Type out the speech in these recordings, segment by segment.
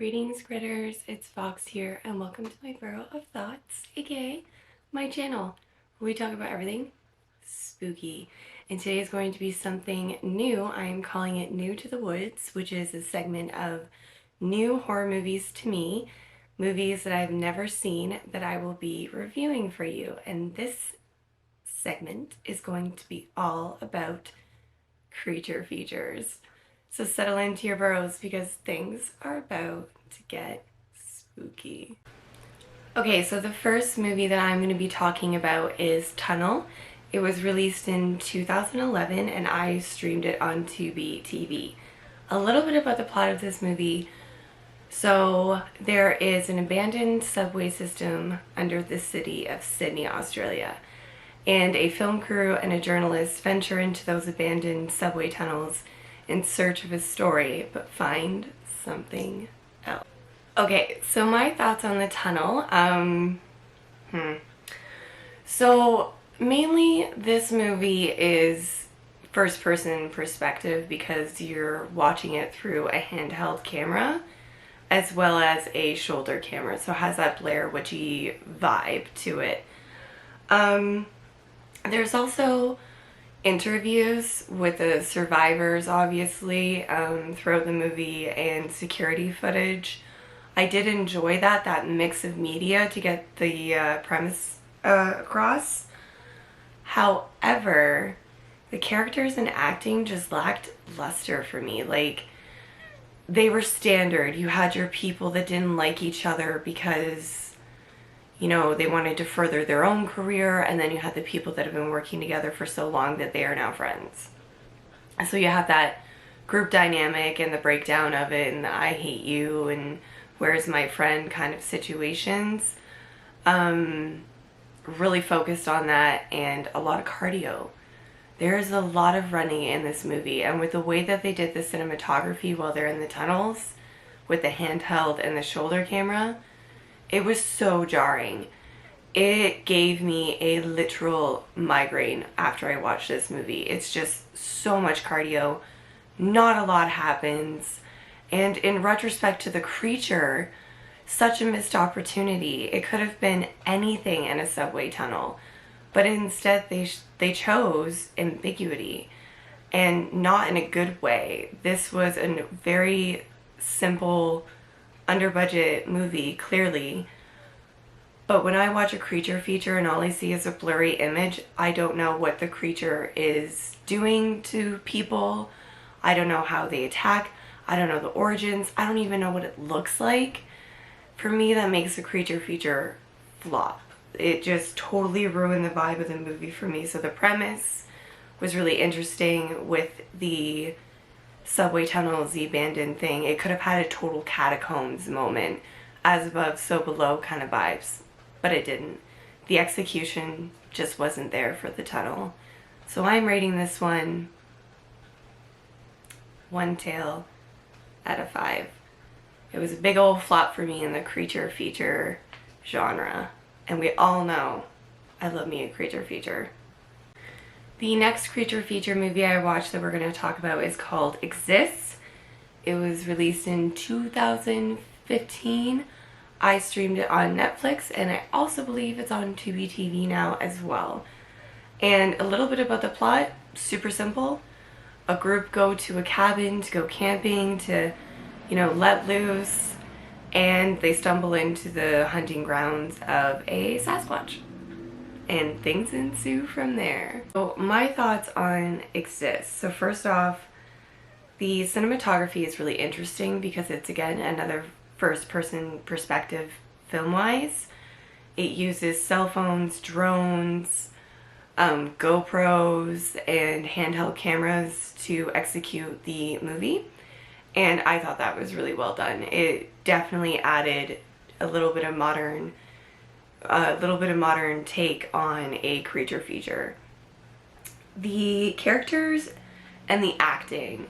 Greetings, critters. It's Fox here, and welcome to my Burrow of Thoughts, aka my channel, where we talk about everything spooky. And today is going to be something new. I am calling it New to the Woods, which is a segment of new horror movies to me, movies that I've never seen that I will be reviewing for you. And this segment is going to be all about creature features. So settle into your burrows because things are about to get spooky. Okay, so the first movie that I'm going to be talking about is Tunnel. It was released in 2011 and I streamed it on Tubi TV. A little bit about the plot of this movie. So there is an abandoned subway system under the city of Sydney, Australia. And a film crew and a journalist venture into those abandoned subway tunnels in search of a story, but find something else. Okay, so my thoughts on the tunnel. So mainly this movie is first person perspective because you're watching it through a handheld camera as well as a shoulder camera. So it has that Blair Witchy vibe to it. There's also interviews with the survivors, obviously, throughout the movie, and security footage. I did enjoy that mix of media to get the premise across. However, the characters and acting just lacked luster for me. Like, they were standard. You had your people that didn't like each other because, you know, they wanted to further their own career, and then you had the people that have been working together for so long that they are now friends. So you have that group dynamic and the breakdown of it and the I hate you and where's my friend kind of situations. Really focused on that, and a lot of cardio. There's a lot of running in this movie, and with the way that they did the cinematography while they're in the tunnels with the handheld and the shoulder camera, it was so jarring. It gave me a literal migraine after I watched this movie. It's just so much cardio. Not a lot happens. And in retrospect to the creature, such a missed opportunity. It could have been anything in a subway tunnel. But instead they chose ambiguity. And not in a good way. This was a very simple, under budget movie, clearly, but when I watch a creature feature and all I see is a blurry image, I don't know what the creature is doing to people. I don't know how they attack. I don't know the origins. I don't even know what it looks like. For me, that makes a creature feature flop. It just totally ruined the vibe of the movie for me. So the premise was really interesting with the subway tunnels, the abandoned thing. It could have had a total catacombs moment, as above so below kind of vibes, but it didn't. The execution just wasn't there for the tunnel. So I'm rating this one tail out of 5. It was a big old flop for me in the creature feature genre, and we all know I love me a creature feature. The next creature feature movie I watched that we're going to talk about is called Exists. It was released in 2015. I streamed it on Netflix, and I also believe it's on Tubi TV now as well. And a little bit about the plot, super simple. A group go to a cabin to go camping to, you know, let loose, and they stumble into the hunting grounds of a Sasquatch. And things ensue from there. So my thoughts on Exist. So first off, the cinematography is really interesting because it's, again, another first-person perspective film-wise. It uses cell phones, drones, GoPros, and handheld cameras to execute the movie. And I thought that was really well done. It definitely added a little bit of modern take on a creature feature. The characters and the acting.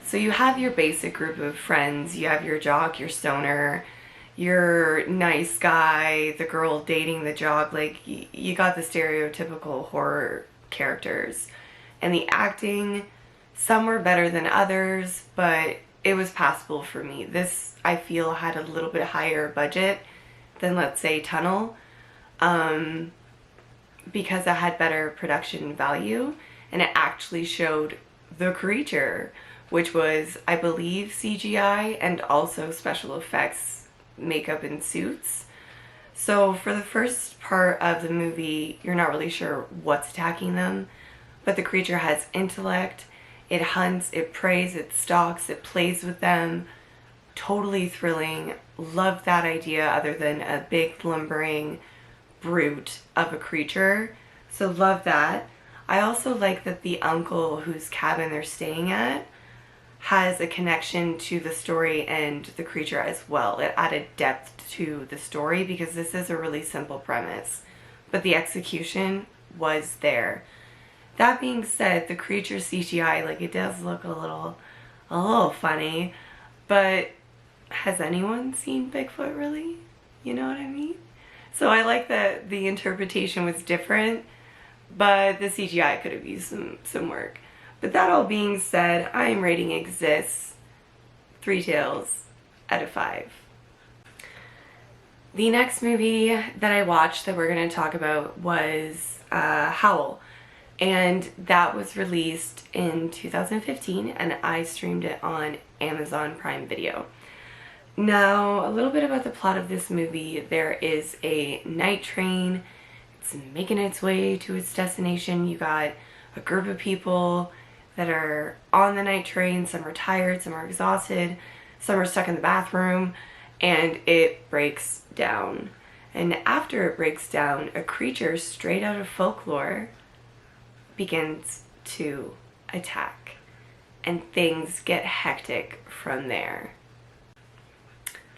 So you have your basic group of friends. You have your jock, your stoner, your nice guy, the girl dating the jock. Like, you got the stereotypical horror characters. And the acting, some were better than others, but it was passable for me. This, I feel, had a little bit higher budget than, let's say, Tunnel, because it had better production value, and it actually showed the creature, which was, I believe, CGI and also special effects, makeup and suits. So for the first part of the movie, you're not really sure what's attacking them, but the creature has intellect. It hunts, it preys, it stalks, it plays with them. Totally thrilling. Love that idea, other than a big lumbering brute of a creature. So love that. I also like that the uncle whose cabin they're staying at has a connection to the story and the creature as well. It added depth to the story because this is a really simple premise, but the execution was there. That being said, the creature CGI, like, it does look a little funny, but has anyone seen Bigfoot really? You know what I mean? So I like that the interpretation was different, but the CGI could have used some work. But that all being said, I am rating Exists 3 tails out of 5. The next movie that I watched that we're going to talk about was Howl. And that was released in 2015, and I streamed it on Amazon Prime Video. Now, a little bit about the plot of this movie. There is a night train. It's making its way to its destination. You got a group of people that are on the night train. Some are tired, some are exhausted, some are stuck in the bathroom, and it breaks down. And after it breaks down, a creature straight out of folklore begins to attack, and things get hectic from there.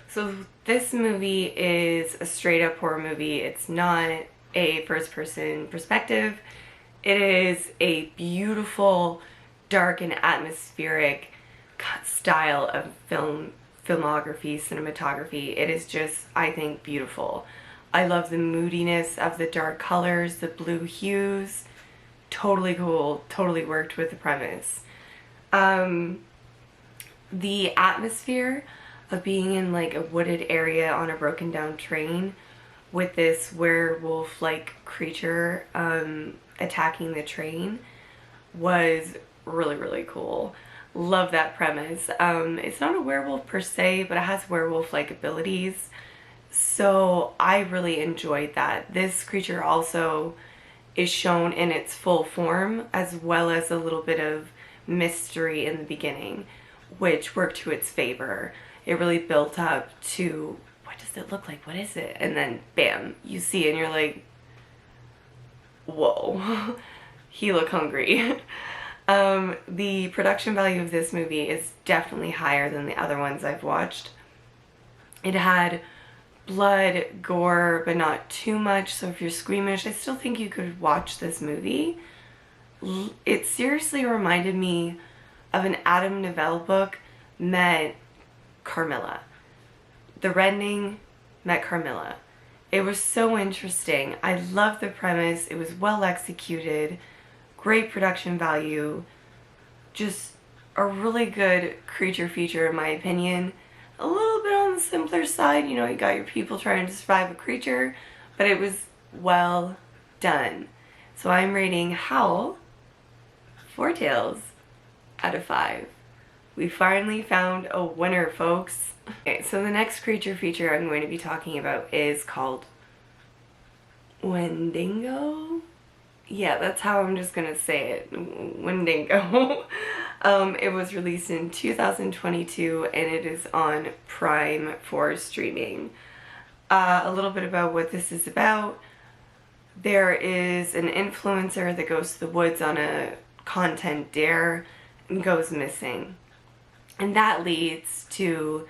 So this movie is a straight up horror movie. It's not a first person perspective. It is a beautiful, dark and atmospheric style of filmography, cinematography. It is just, I think, beautiful. I love the moodiness of the dark colors, the blue hues. Totally cool, totally worked with the premise. The atmosphere of being in like a wooded area on a broken down train with this werewolf-like creature attacking the train was really, really cool. Love that premise. It's not a werewolf per se, but it has werewolf-like abilities. So I really enjoyed that. This creature also is shown in its full form, as well as a little bit of mystery in the beginning, which worked to its favor. It really built up to, what does it look like? What is it? And then bam, you see it and you're like, whoa, he look hungry. The production value of this movie is definitely higher than the other ones I've watched. It had blood, gore, but not too much, so if you're squeamish, I still think you could watch this movie. It seriously reminded me of an Adam Novell book met Carmilla. The Rending met Carmilla. It was so interesting. I loved the premise. It was well executed, great production value, just a really good creature feature in my opinion. A little bit on the simpler side, you know, you got your people trying to survive a creature, but it was well done. So I'm rating Howl 4 tails out of 5. We finally found a winner, folks. Okay, so the next creature feature I'm going to be talking about is called Wendigo? Yeah, that's how I'm just gonna say it. Wendigo. It was released in 2022 and it is on Prime for streaming. A little bit about what this is about. There is an influencer that goes to the woods on a content dare and goes missing. And that leads to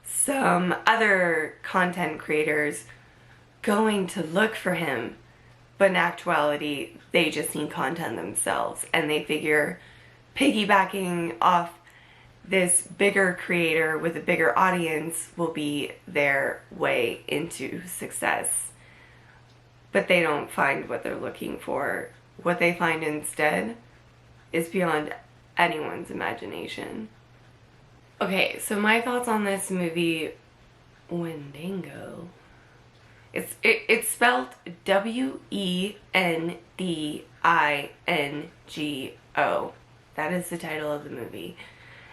some other content creators going to look for him. But in actuality, they just need content themselves, and they figure piggybacking off this bigger creator with a bigger audience will be their way into success. But they don't find what they're looking for. What they find instead is beyond anyone's imagination. Okay, so my thoughts on this movie, Wendigo. It's spelled Wendingo. That is the title of the movie.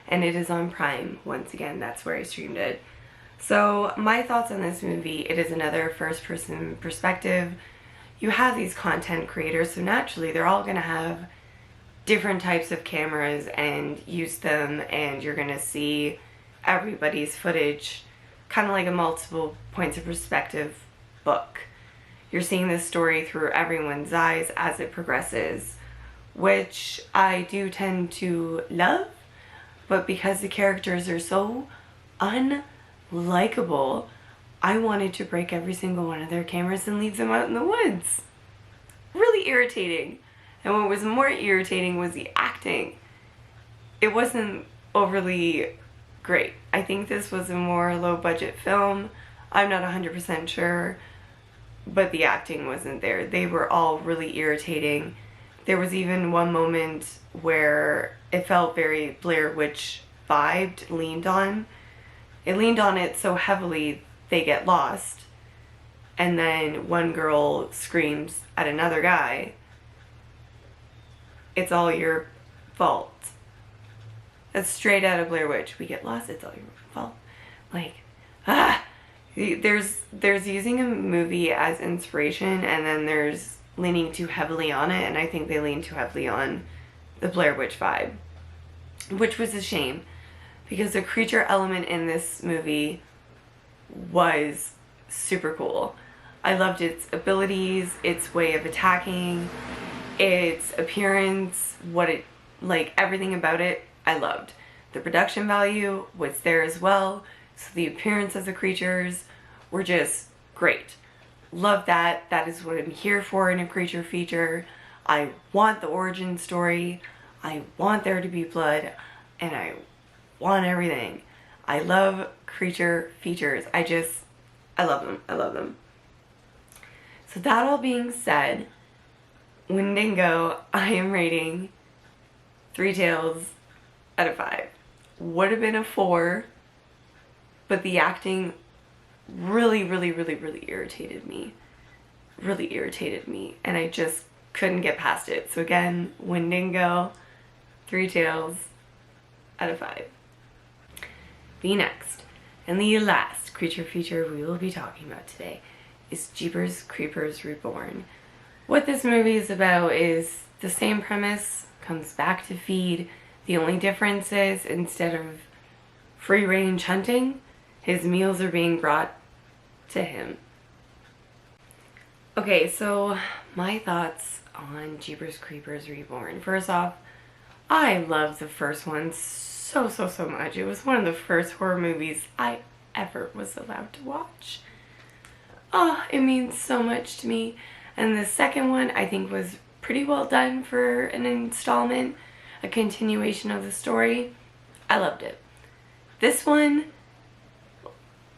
And it is on Prime. Once again, that's where I streamed it. So my thoughts on this movie, it is another first person perspective. You have these content creators, so naturally they're all going to have different types of cameras and use them, and you're going to see everybody's footage, kind of like a multiple points of perspective book. You're seeing this story through everyone's eyes as it progresses, which I do tend to love, but because the characters are so unlikable, I wanted to break every single one of their cameras and leave them out in the woods. Really irritating. And what was more irritating was the acting. It wasn't overly great. I think this was a more low budget film. I'm not 100% sure, but the acting wasn't there. They were all really irritating. There was even one moment where it felt very Blair Witch vibed, leaned on. It leaned on it so heavily they get lost. And then one girl screams at another guy, "It's all your fault." That's straight out of Blair Witch. We get lost, it's all your fault. Like, there's using a movie as inspiration, and then there's leaning too heavily on it, and I think they lean too heavily on the Blair Witch vibe, which was a shame, because the creature element in this movie was super cool. I loved its abilities, its way of attacking, its appearance, like everything about it, I loved. The production value was there as well, so the appearance of the creatures were just great. Love that. That is what I'm here for in a creature feature. I want the origin story, I want there to be blood, and I want everything. I love creature features. I love them. I love them. So that all being said, Wendigo, I am rating 3 tails out of 5. Would have been a 4, but the acting really irritated me. Really irritated me, and I just couldn't get past it. So again, Wendigo, 3 tails out of 5. The next and the last creature feature we will be talking about today is Jeepers Creepers Reborn. What this movie is about is the same premise, comes back to feed. The only difference is, instead of free range hunting, his meals are being brought to him. Okay, so my thoughts on Jeepers Creepers Reborn. First off, I love the first one so much. It was one of the first horror movies I ever was allowed to watch. Oh, it means so much to me. And the second one I think was pretty well done for an installment, a continuation of the story. I loved it. This one,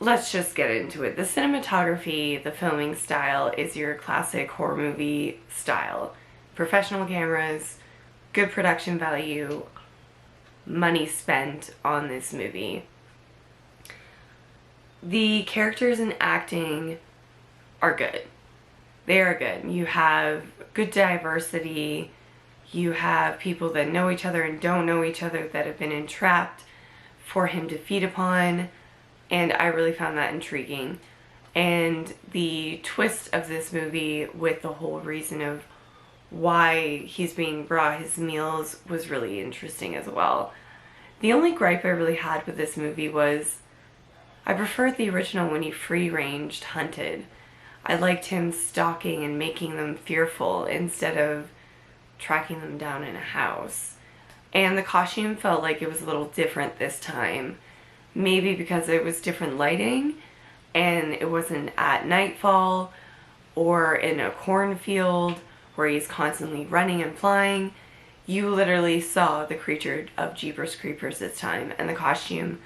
let's just get into it. The cinematography, the filming style is your classic horror movie style. Professional cameras, good production value, money spent on this movie. The characters and acting are good. They are good. You have good diversity. You have people that know each other and don't know each other that have been entrapped for him to feed upon, and I really found that intriguing. And the twist of this movie with the whole reason of why he's being brought his meals was really interesting as well. The only gripe I really had with this movie was I preferred the original when he free-ranged hunted. I liked him stalking and making them fearful instead of tracking them down in a house. And the costume felt like it was a little different this time. Maybe because it was different lighting and it wasn't at nightfall or in a cornfield where he's constantly running and flying. You literally saw the creature of Jeepers Creepers this time, and the costume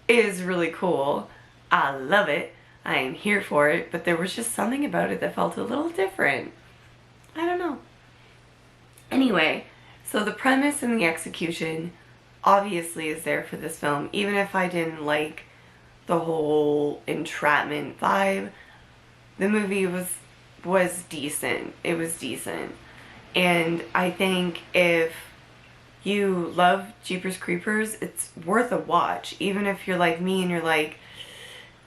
is really cool. I love it. I am here for it, but there was just something about it that felt a little different. I don't know. Anyway, so the premise and the execution obviously is there for this film. Even if I didn't like the whole entrapment vibe, the movie was decent. It was decent. And I think if you love Jeepers Creepers, it's worth a watch. Even if you're like me and you're like,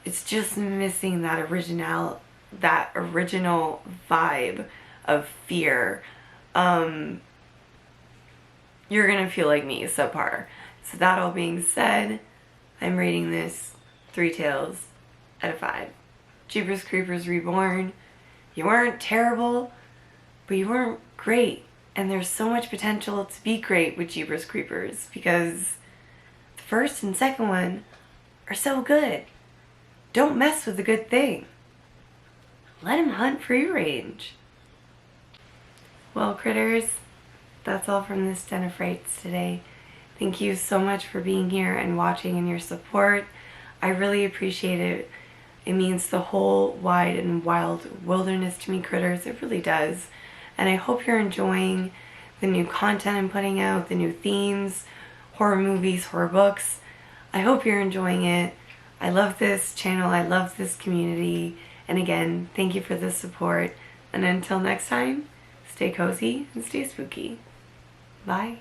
it's just missing that original vibe of fear. You're gonna feel like me, subpar. So that all being said, I'm rating this 3 tails out of 5. Jeepers Creepers Reborn. You weren't terrible, but you weren't great. And there's so much potential to be great with Jeepers Creepers because the first and second one are so good. Don't mess with the good thing. Let him hunt free range. Well, critters, that's all from this Den of Frights today. Thank you so much for being here and watching and your support. I really appreciate it. It means the whole wide and wild wilderness to me, critters. It really does. And I hope you're enjoying the new content I'm putting out, the new themes, horror movies, horror books. I hope you're enjoying it. I love this channel. I love this community. And again, thank you for the support. And until next time, stay cozy and stay spooky. Bye.